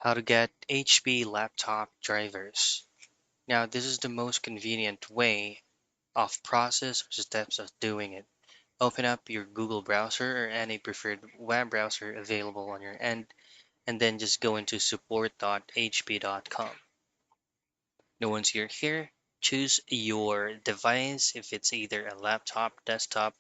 How to get HP laptop drivers. Now, this is the most convenient way of process or steps of doing it. Open up your Google browser or any preferred web browser available on your end, and then just go into support.hp.com. Now, once you're here, choose your device if it's either a laptop, desktop,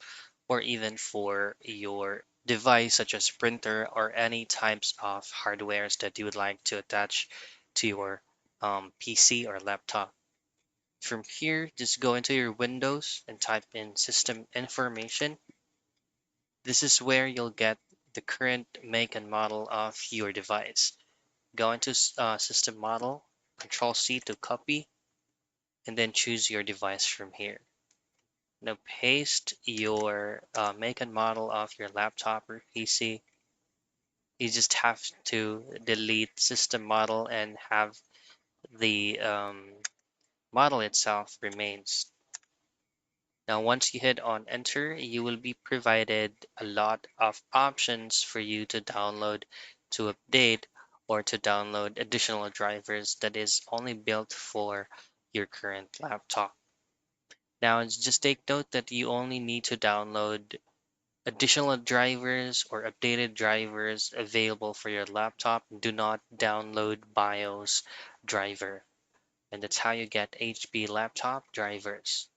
or even for your device such as printer or any types of hardwares that you would like to attach to your PC or laptop. From here, just go into your Windows and type in System Information. This is where you'll get the current make and model of your device. Go into System Model, Control C to copy, and then choose your device from here. Now paste your make and model of your laptop or PC. You just have to delete system model and have the model itself remains. Now once you hit on enter, you will be provided a lot of options for you to download, to update, or to download additional drivers that is only built for your current laptop. Now, just take note that you only need to download additional drivers or updated drivers available for your laptop. Do not download BIOS driver. And that's how you get HP laptop drivers.